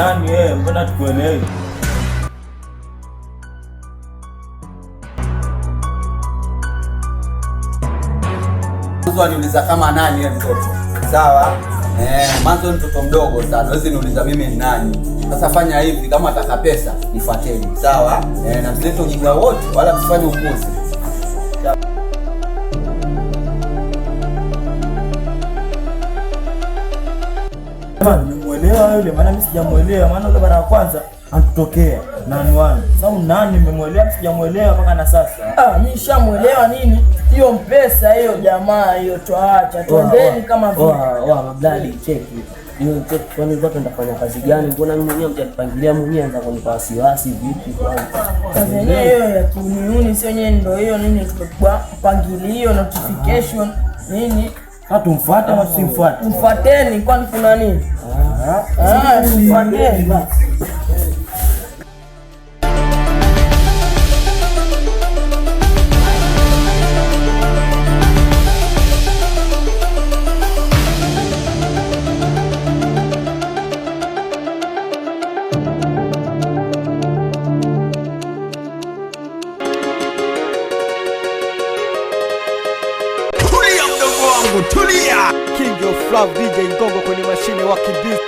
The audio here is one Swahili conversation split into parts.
nani wewe? Mbona tukuelewi? Niuliza kama nani yeye mtoto. Sawa? Mwanzo mtoto mdogo sana. Wewe niuliza mimi ni nani? Sasa fanya hivi, kama ataka pesa nifuateni. Sawa? Na msilete ujinga wote wala msifanye upuzi. Nimemuelewa yule, maana mimi sijamuelewa. Maana yule mara ya kwanza atutokea nani wani. Sasa nani nimemuelewa, sijamuelewa mpaka na sasa. Mimi nishamuelewa nini? Hiyo mpesa hiyo jamaa hiyo tuacha. Twendeni kama vile. Mabladi cheki. Hiyo cheki kwani watu ndafanya kazi gani? Mbona mimi mwenyewe mtanipangilia mwenyewe anza kunipa wasiwasi vipi kwanza? Kazi yenyewe ya kiuniuni sio nyenye ndio hiyo nini tukua mpangilio notification nini? Tumfuate au tusimfuate? Mfuateni kwani kuna nini? Mfuateni basi. Tulia! King of Love DJ Ngongo kwenye mashine wa kibizi.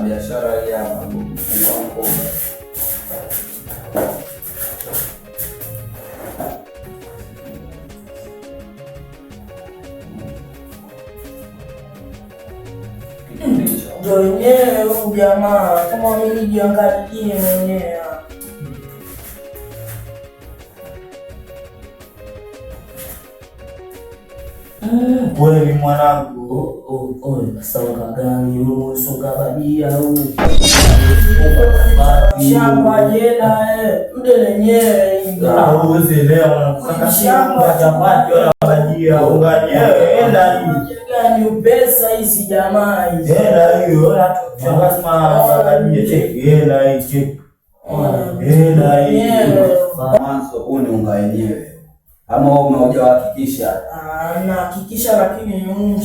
Biashara hii hapa ndio wenyewe huyu jamaa kama mimi jiangalie mwenyewe. Kweli mwanangu. Songa gani huu? Songa badia huu. Shamba jela mde lenyewe inga. Uweze leo unataka shamba chapati wala badia unganyewe. Enda hii. Gani pesa hizi jamaa hizi. Enda hiyo. Lazima badia cheki. Enda hii cheki. Enda hii. Mwanzo uni unga wenyewe. Ama wewe umeoja hakikisha? Na hakikisha lakini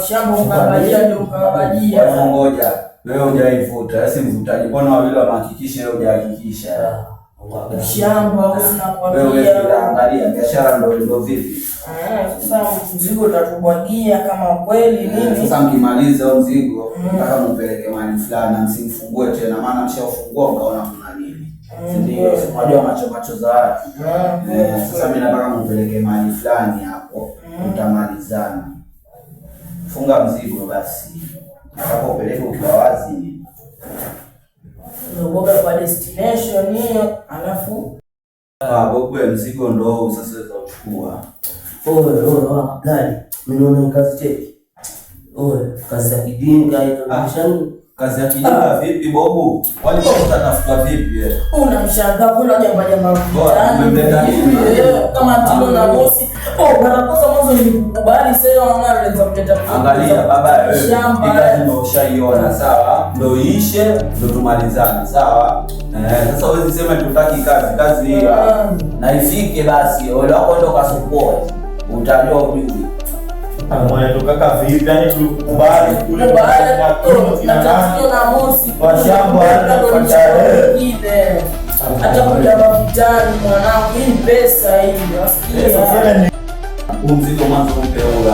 shamba ungabadia ndio ungabadia. Ngoja. Wewe hujaivuta, sasa mvutaji. Mbona wale wamehakikisha wewe hujahakikisha? Shamba usinakwambia. Wewe angalia biashara ndio vipi? Sasa mzigo utatubwagia kama kweli nini? Sasa mkimaliza huo mzigo, nataka mpeleke mahali fulani, msimfungue tena maana mshafungua mkaona kuna nini. Ndio, unajua macho za watu. Sasa mimi nataka mpeleke mahali fulani hapo, tutamalizana. Funga mzigo basi. Nataka upeleke ukiwa wazi. Ndio kwa destination hiyo, alafu Bobo mzigo ndo sasa utachukua. Gari. Mimi naona kazi cheki. Kazi ya kidinga hiyo. Kazi ya kijana vipi Bobo? Walikuwa watatafuta vipi wewe? Unamshangaa kuna jamaa umemleta nini? Kama Tino na bosi. Barakosa mwanzo nilikubali sasa wanaleta kuleta. Angalia baba wewe. Kazi ndio ushaiona sawa? Ndio iishe ndio tumalizane sawa? Sasa wewe sema tutaki kazi hiyo. Na ifike basi wale wako ndo kasupport. Utajua vipi? Mwana tukaka vipi yani tukubali kule na Tino na bosi kwa shamba na Hata kuja mafutani mwanangu, hii pesa hii, wasikia. Mzigo mwanzo mpe ula.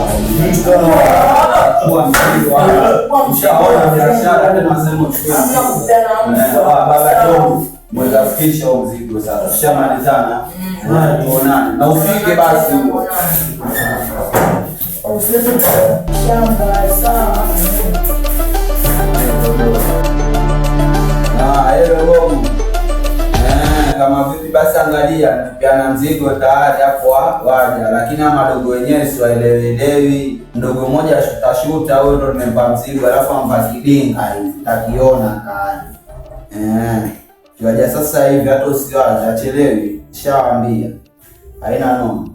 Kwa mzigo wala. Ushaona biashara tena nasema chukua. Baba Tom, mweza fikisha huo mzigo sasa. Tushamalizana. Tuonane. Na ufike basi huko. Shamba sawa. Kama vipi basi angalia nipiana mzigo tayari hapo waja, lakini ama dogo wenyewe si waelewi. Mdogo mmoja ashutashuta, huyo ndo nimempa mzigo, alafu ampa kidinga hivi takiona kani kiwaja sasa hivi, hata usiwaje achelewi, shawaambia haina noma.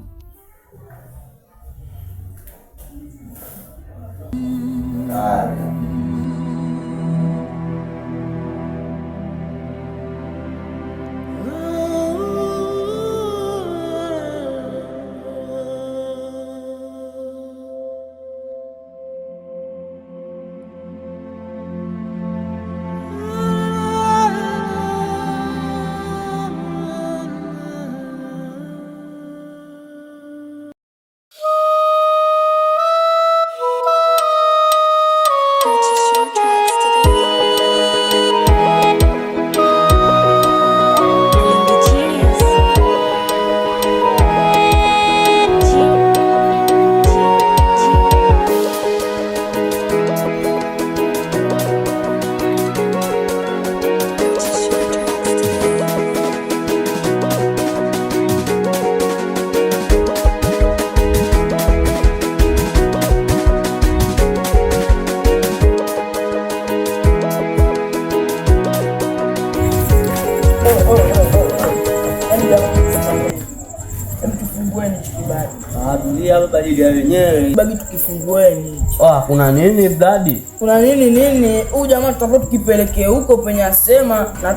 Bagi tukifungueni. Kuna nini dadi? Kuna nini? Huyu jamaa tutakuwa tukipelekee huko penye asema na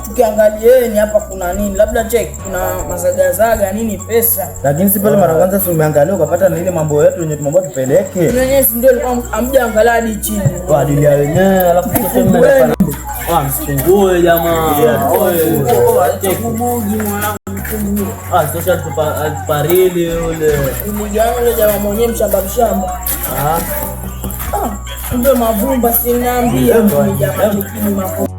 tukiangalieni hapa kuna nini. Labda check kuna mazagazaga nini pesa. Lakini si pale mara kwanza umeangalia ukapata na ile mambo yetu yenye tumomba tupeleke. Wenyewe si ndio alikuwa amjaangalia hadi chini. Kwa ajili ya wenyewe alafu tusemeni. Msifungue jamaa. Kubugi mwanangu. Sasa tuparili yule. Yule jamaa mwenyewe mshamba. Ndio mavumba sinaambia mimi jamaa ni mavumba.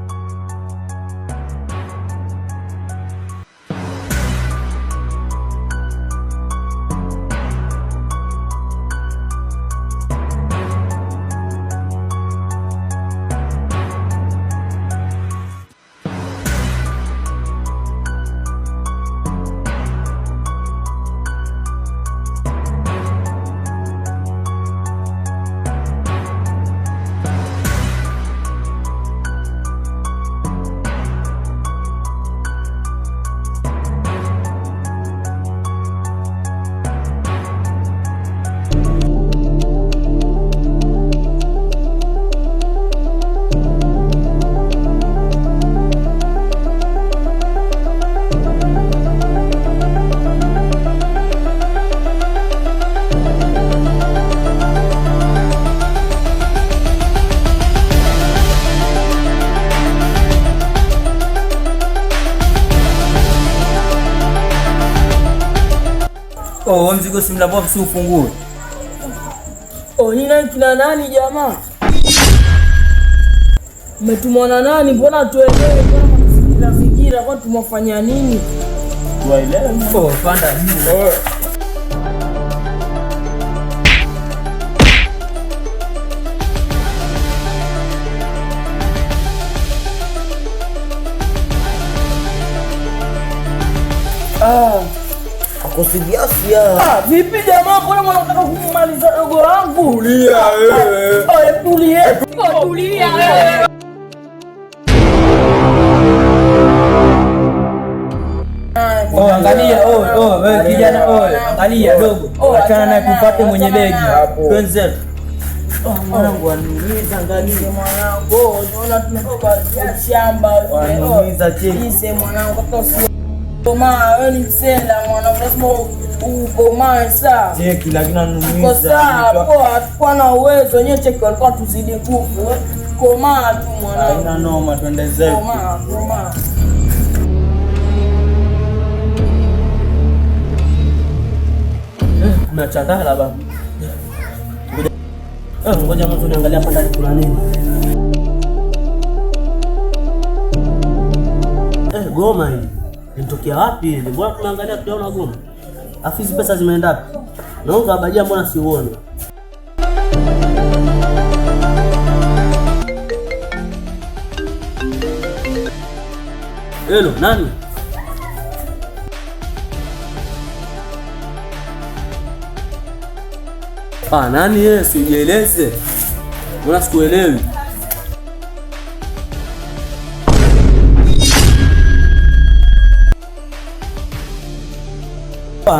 Mzigo si mlango si ufungue. Nina kina nani jamaa? Mmetumwa na nani? Mbona tuelewe kama fikira kwa tumefanya nini? Tuelewe. Panda juu. Vipi jamaa, mbona unataka kumaliza dogo wangu? Tulia wewe. Tulia wewe. Angalia, wewe kijana, angalia dogo. Achana naye tupate mwenye begi. Twenzetu. Mwanangu aniuliza, angalia mwanangu. Unaona tumetoka shamba. Aniuliza cheki. Mwanangu hata Koma, wewe ni msela mwanangu, lazima ukomae saa. Cheki lakini anumiza. Kwa saa, hatukuwa na uwezo, wenyewe cheki walikuwa tuzidi nguvu. Koma tu mwanangu. Haina noma, twende zetu. Koma. Umechakala baba. Ngoja mtu niangalia hapa ndani kuna nini. Goma hii. Inatokea wapi hili? Mbona tunaangalia tunaona goma? Afu hizi pesa zimeenda wapi? Naomba bajia mbona siuone? Hello, nani? Nani yeye? Sijieleze. Mbona sikuelewi?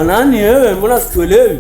Nani wewe? Mbona sikuelewi?